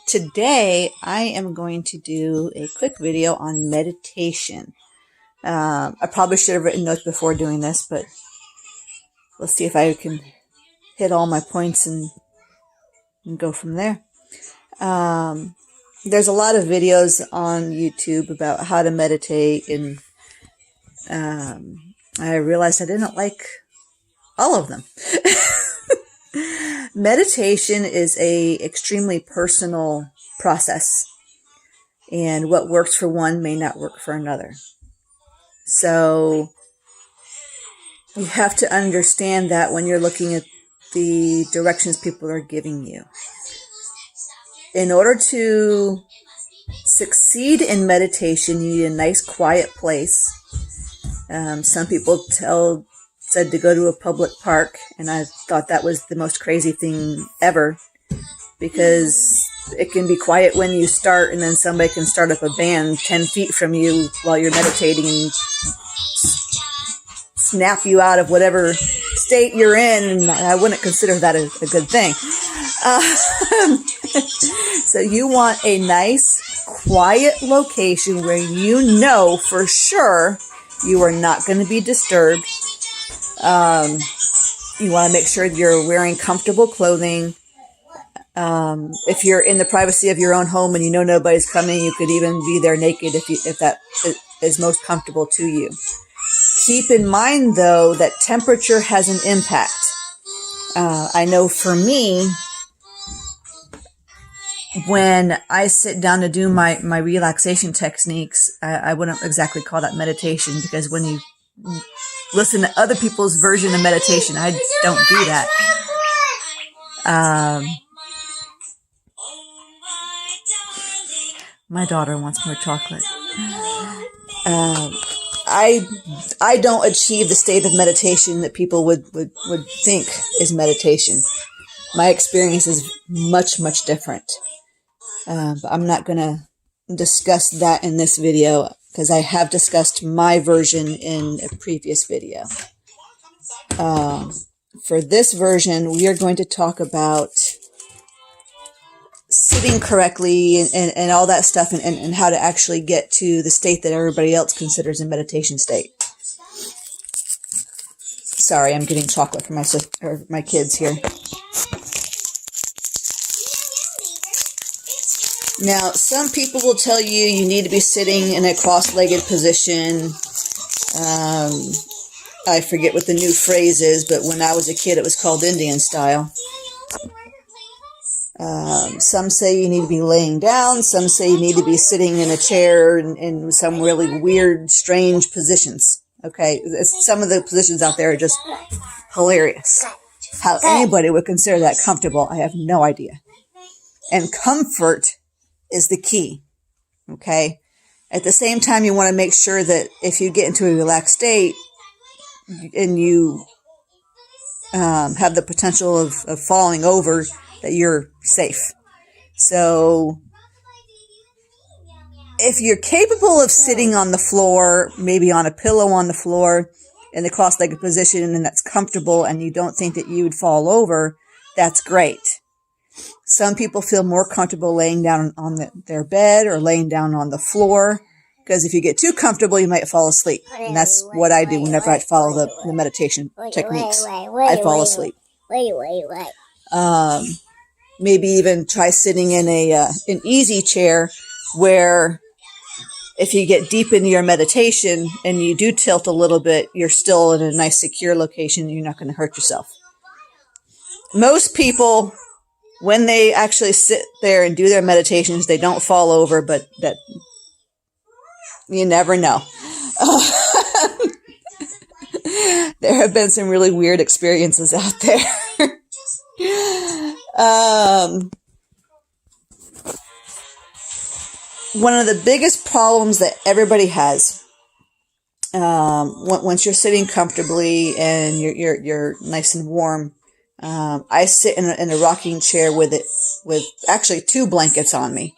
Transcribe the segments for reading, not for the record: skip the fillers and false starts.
Today I am going to do a quick video on meditation. I probably should have written notes before doing this, but let's see if I can hit all my points and go from there. There's a lot of videos on YouTube about how to meditate, and I realized I didn't like all of them. Meditation is a extremely personal process, and what works for one may not work for another. So you have to understand that when you're looking at the directions people are giving you. In order to succeed in meditation, you need a nice quiet place. Some people said to go to a public park, and I thought that was the most crazy thing ever, because it can be quiet when you start, and then somebody can start up a band 10 feet from you while you're meditating and snap you out of whatever state you're in, and I wouldn't consider that a good thing. So you want a nice, quiet location where you know for sure you are not going to be disturbed. You want to make sure you're wearing comfortable clothing. If you're in the privacy of your own home and you know nobody's coming, you could even be there naked if that is most comfortable to you. Keep in mind, though, that temperature has an impact. I know for me, when I sit down to do my relaxation techniques, I wouldn't exactly call that meditation, because when you listen to other people's version of meditation, I don't do that. My daughter wants more chocolate. I don't achieve the state of meditation that people would think is meditation. My experience is much, much different. But I'm not going to discuss that in this video, because I have discussed my version in a previous video. For this version, we are going to talk about sitting correctly and all that stuff, and how to actually get to the state that everybody else considers a meditation state. Sorry, I'm getting chocolate for my kids here. Now, some people will tell you need to be sitting in a cross-legged position. I forget what the new phrase is, but when I was a kid, it was called Indian style. Some say you need to be laying down. Some say you need to be sitting in a chair in some really weird, strange positions. Okay, some of the positions out there are just hilarious. How anybody would consider that comfortable, I have no idea. And comfort is the key. Okay? At the same time, you want to make sure that if you get into a relaxed state and you have the potential of falling over, that you're safe. So if you're capable of sitting on the floor, maybe on a pillow on the floor in the cross-legged position, and that's comfortable, and you don't think that you would fall over, that's great. Some people feel more comfortable laying down on their bed or laying down on the floor, because if you get too comfortable, you might fall asleep. And that's what I do whenever I follow the meditation techniques. I fall asleep. Maybe even try sitting in an easy chair, where if you get deep into your meditation and you do tilt a little bit, you're still in a nice secure location. You're not going to hurt yourself. Most people, when they actually sit there and do their meditations, they don't fall over, but that you never know. There have been some really weird experiences out there. One of the biggest problems that everybody has, once you're sitting comfortably and you're nice and warm, I sit in a rocking chair with actually 2 blankets on me.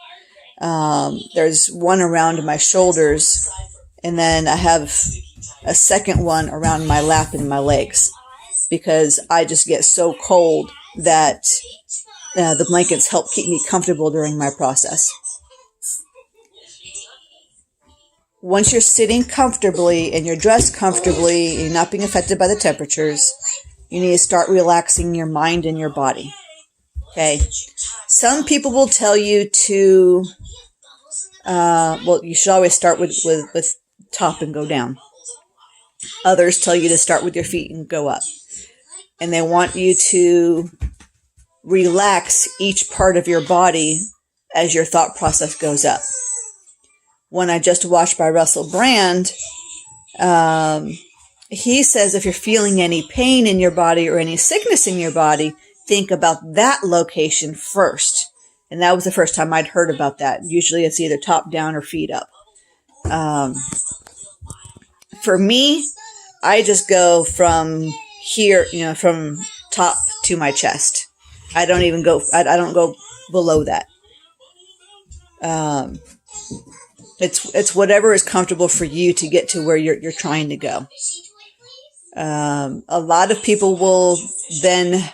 There's one around my shoulders, and then I have a second one around my lap and my legs, because I just get so cold that The blankets help keep me comfortable during my process. Once you're sitting comfortably and you're dressed comfortably and you're not being affected by the temperatures, you need to start relaxing your mind and your body. Okay? Some people will tell you to, you should always start with top and go down. Others tell you to start with your feet and go up. And they want you to relax each part of your body as your thought process goes up. One I just watched by Russell Brand, he says if you're feeling any pain in your body or any sickness in your body, think about that location first. And that was the first time I'd heard about that. Usually it's either top down or feet up. For me, I just go from here, from top to my chest. I don't even go, I don't go below that. It's whatever is comfortable for you to get to where you're trying to go. A lot of people will then,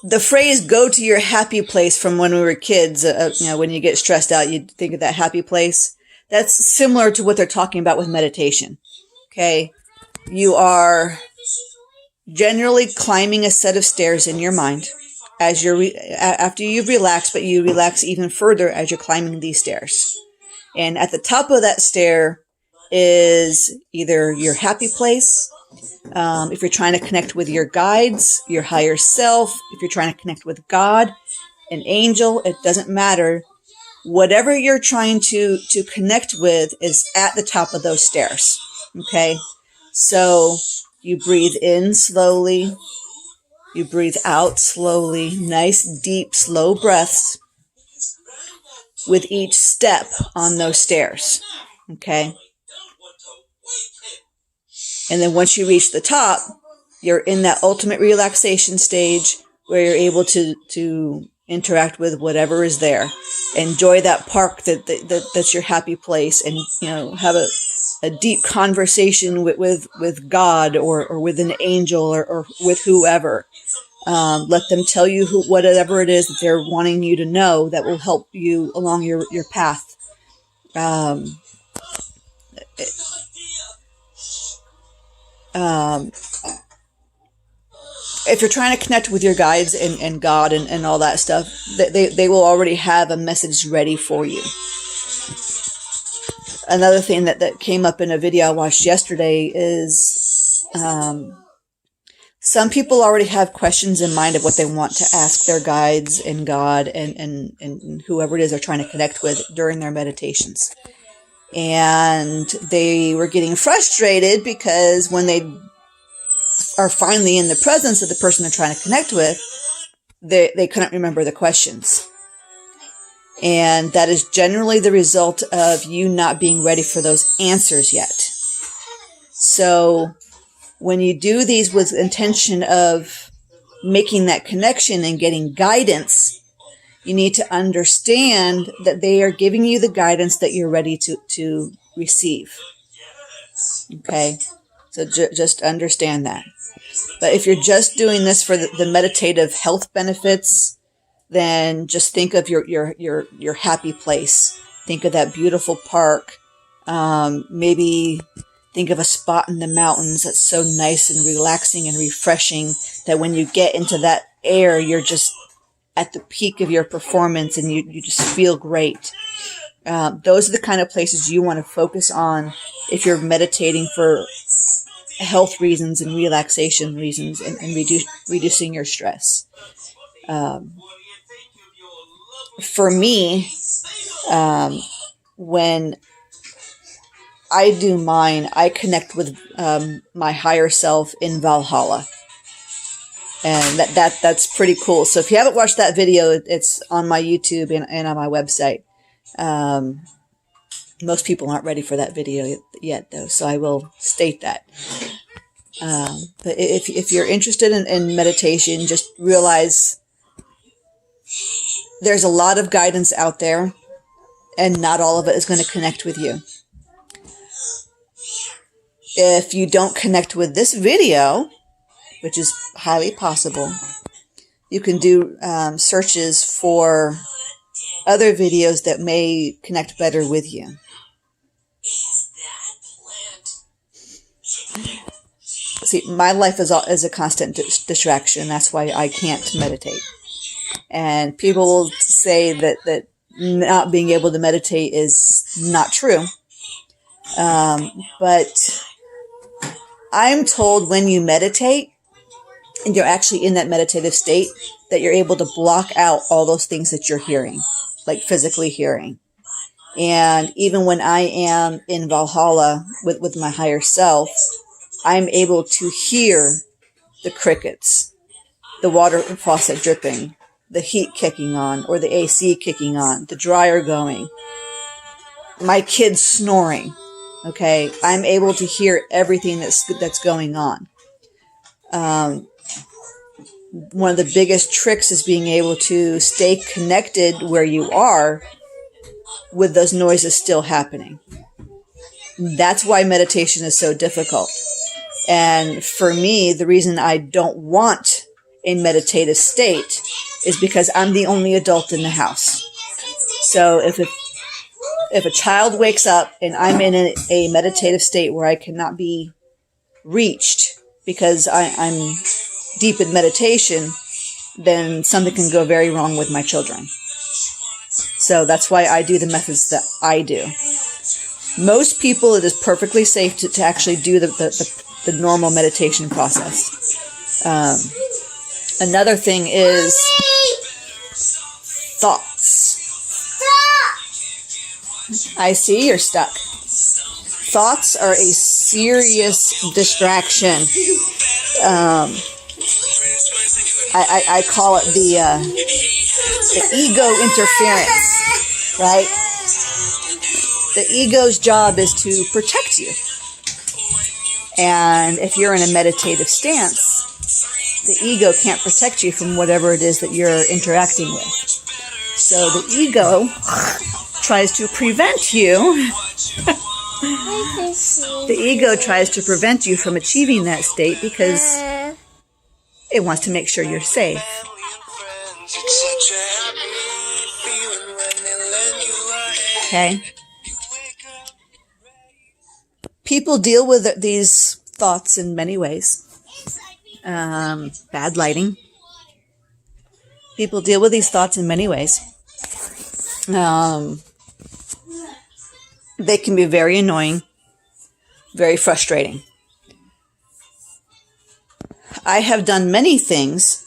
the phrase "go to your happy place" from when we were kids, when you get stressed out, you think of that happy place. That's similar to what they're talking about with meditation. Okay. You are generally climbing a set of stairs in your mind as after you've relaxed, but you relax even further as you're climbing these stairs. And at the top of that stair is either your happy place, if you're trying to connect with your guides, your higher self, if you're trying to connect with God, an angel, it doesn't matter. Whatever you're trying to connect with is at the top of those stairs. Okay? So you breathe in slowly. You breathe out slowly. Nice, deep, slow breaths with each step on those stairs. Okay? And then once you reach the top, you're in that ultimate relaxation stage where you're able to interact with whatever is there. Enjoy that park that's your happy place, and have a deep conversation with God or with an angel or with whoever. Let them tell you whatever it is that they're wanting you to know that will help you along your path. If you're trying to connect with your guides and God and all that stuff, they will already have a message ready for you. Another thing that came up in a video I watched yesterday is some people already have questions in mind of what they want to ask their guides and God and whoever it is they're trying to connect with during their meditations. And they were getting frustrated because when they are finally in the presence of the person they're trying to connect with, they couldn't remember the questions. And that is generally the result of you not being ready for those answers yet. So when you do these with intention of making that connection and getting guidance, you need to understand that they are giving you the guidance that you're ready to receive. Okay? So just understand that. But if you're just doing this for the meditative health benefits, then just think of your happy place. Think of that beautiful park. Maybe think of a spot in the mountains that's so nice and relaxing and refreshing that when you get into that air, you're just at the peak of your performance and you just feel great. Those are the kind of places you want to focus on if you're meditating for health reasons and relaxation reasons and reducing your stress. For me, when I do mine, I connect with my higher self in Valhalla. And that's pretty cool. So if you haven't watched that video, it's on my YouTube and on my website. Most people aren't ready for that video yet, though, so I will state that. But if you're interested in meditation, just realize there's a lot of guidance out there, and not all of it is going to connect with you. If you don't connect with this video, which is highly possible. You can do searches for other videos that may connect better with you. See, my life is a constant distraction. That's why I can't meditate. And people will say that not being able to meditate is not true. But I'm told when you meditate and you're actually in that meditative state, that you're able to block out all those things that you're hearing, like physically hearing. And even when I am in Valhalla with my higher self, I'm able to hear the crickets, the water faucet dripping, the heat kicking on, or the AC kicking on, the dryer going, my kids snoring. Okay, I'm able to hear everything that's going on. One of the biggest tricks is being able to stay connected where you are with those noises still happening. That's why meditation is so difficult. And for me, the reason I don't want a meditative state is because I'm the only adult in the house. So if a child wakes up and I'm in a meditative state where I cannot be reached because I'm deep in meditation, then something can go very wrong with my children. So that's why I do the methods that I do. Most people, it is perfectly safe to actually do the normal meditation process. Another thing is thoughts. I see you're stuck. Thoughts are a serious distraction. I call it the ego interference, right? The ego's job is to protect you. And if you're in a meditative stance, the ego can't protect you from whatever it is that you're interacting with. So the ego tries to prevent you. The ego tries to prevent you from achieving that state because it wants to make sure you're safe. Okay? People deal with these thoughts in many ways. Bad lighting. People deal with these thoughts in many ways. They can be very annoying, very frustrating. I have done many things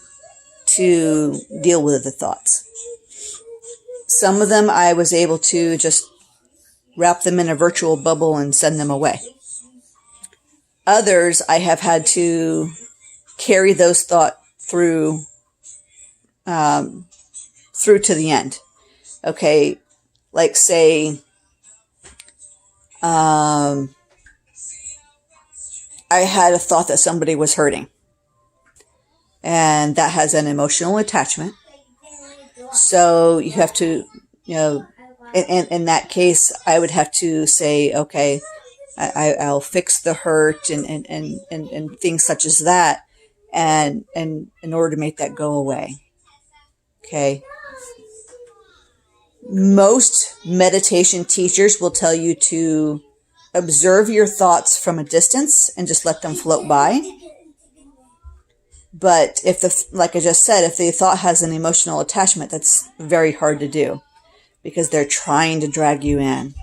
to deal with the thoughts. Some of them I was able to just wrap them in a virtual bubble and send them away. Others, I have had to carry those thoughts through to the end. Okay, like say, I had a thought that somebody was hurting, and that has an emotional attachment. So you have to, in that case, I would have to say, okay, I'll fix the hurt and things such as that, and in order to make that go away. Okay. Most meditation teachers will tell you to observe your thoughts from a distance and just let them float by. But like I just said, if the thought has an emotional attachment, that's very hard to do because they're trying to drag you in.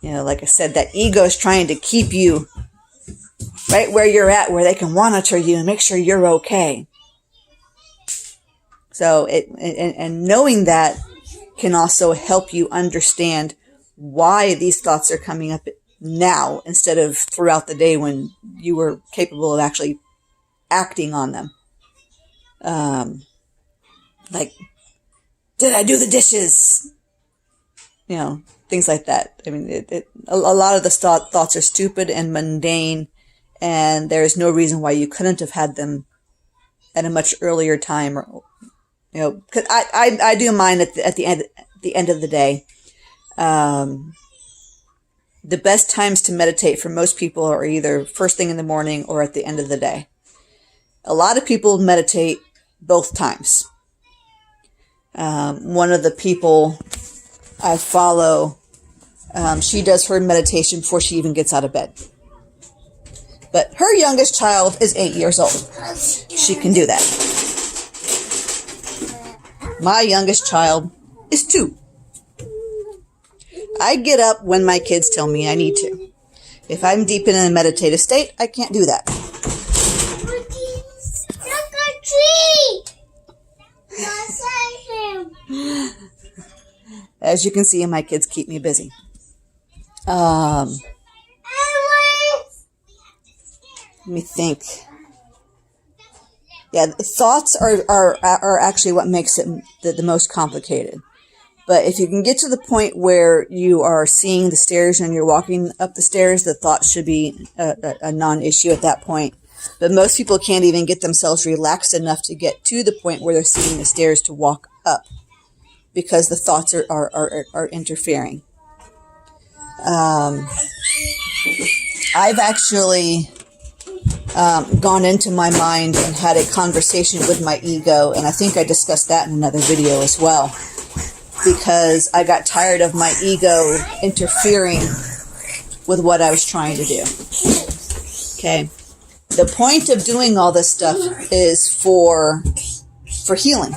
Like I said, that ego is trying to keep you right where you're at, where they can monitor you and make sure you're okay. So and knowing that can also help you understand why these thoughts are coming up now instead of throughout the day when you were capable of actually acting on them. Like, did I do the dishes? Things like that. I mean, a lot of the thoughts are stupid and mundane, and there is no reason why you couldn't have had them at a much earlier time. Or, because I do mine at the end of the day. The best times to meditate for most people are either first thing in the morning or at the end of the day. A lot of people meditate both times. One of the people I follow, she does her meditation before she even gets out of bed. But her youngest child is 8 years old. She can do that. My youngest child is 2. I get up when my kids tell me I need to. If I'm deep in a meditative state, I can't do that. Look a tree! As you can see, my kids keep me busy. Let me think. Yeah, thoughts are actually what makes it the most complicated. But if you can get to the point where you are seeing the stairs and you're walking up the stairs, the thoughts should be a non-issue at that point. But most people can't even get themselves relaxed enough to get to the point where they're seeing the stairs to walk up because the thoughts are interfering. I've actually gone into my mind and had a conversation with my ego, and I think I discussed that in another video as well, because I got tired of my ego interfering with what I was trying to do. Okay. The point of doing all this stuff is for healing,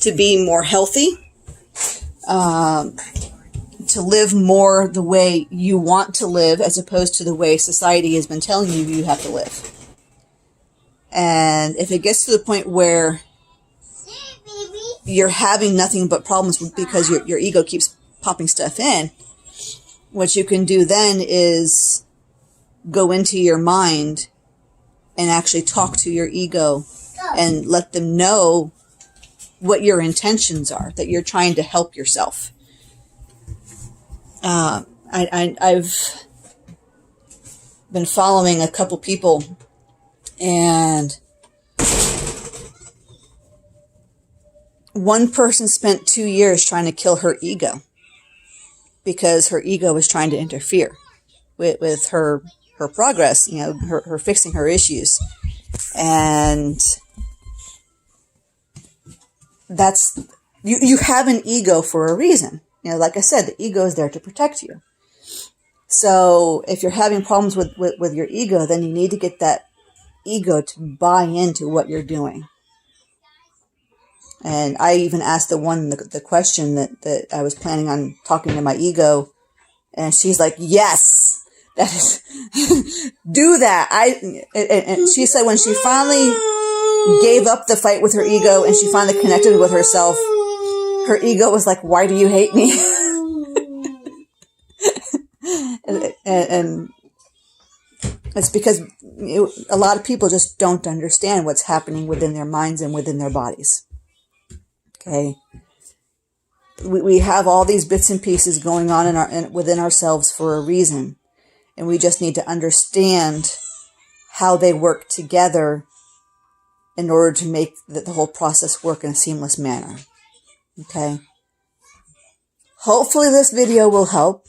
to be more healthy, to live more the way you want to live as opposed to the way society has been telling you you have to live. And if it gets to the point where you're having nothing but problems because your ego keeps popping stuff in, what you can do then is go into your mind and actually talk to your ego and let them know what your intentions are, that you're trying to help yourself. I've been following a couple people, and one person spent 2 years trying to kill her ego because her ego was trying to interfere with her progress, her fixing her issues. And that's, you have an ego for a reason. Like I said, the ego is there to protect you. So if you're having problems with your ego, then you need to get that ego to buy into what you're doing. And I even asked the question that I was planning on talking to my ego, and she's like, yes, that is, do that. And she said when she finally gave up the fight with her ego and she finally connected with herself, her ego was like, why do you hate me? and it's because a lot of people just don't understand what's happening within their minds and within their bodies. Okay. We have all these bits and pieces going on within ourselves for a reason. And we just need to understand how they work together in order to make the whole process work in a seamless manner. Okay. Hopefully this video will help.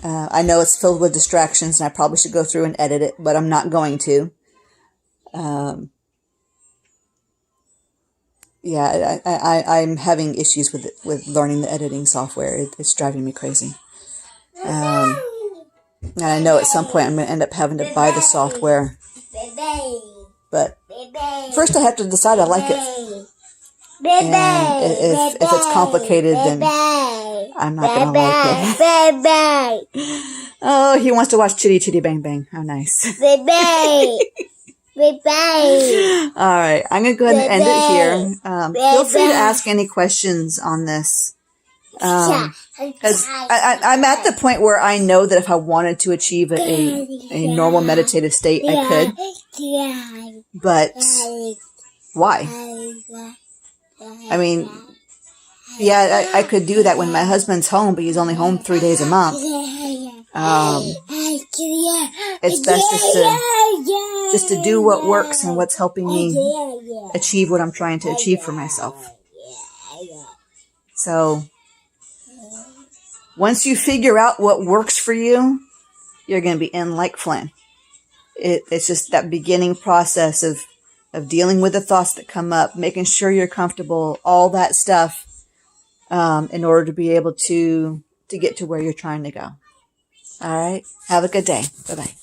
I know it's filled with distractions and I probably should go through and edit it, but I'm not going to. I'm having issues with learning the editing software. It's driving me crazy. And I know at some point I'm going to end up having to buy the software. But first I have to decide I like it. And if it's complicated, then I'm not going to like it. Oh, he wants to watch Chitty Chitty Bang Bang. How nice. All right, I'm going to go ahead and end it here. Feel free to ask any questions on this. Because I'm at the point where I know that if I wanted to achieve a normal meditative state, I could. But why? I mean, yeah, I could do that when my husband's home, but he's only home 3 days a month. It's best just to do what works and what's helping me achieve what I'm trying to achieve for myself. So once you figure out what works for you, you're going to be in like Flynn. It's just that beginning process of dealing with the thoughts that come up, making sure you're comfortable, all that stuff, in order to be able to get to where you're trying to go. All right. Have a good day. Bye-bye.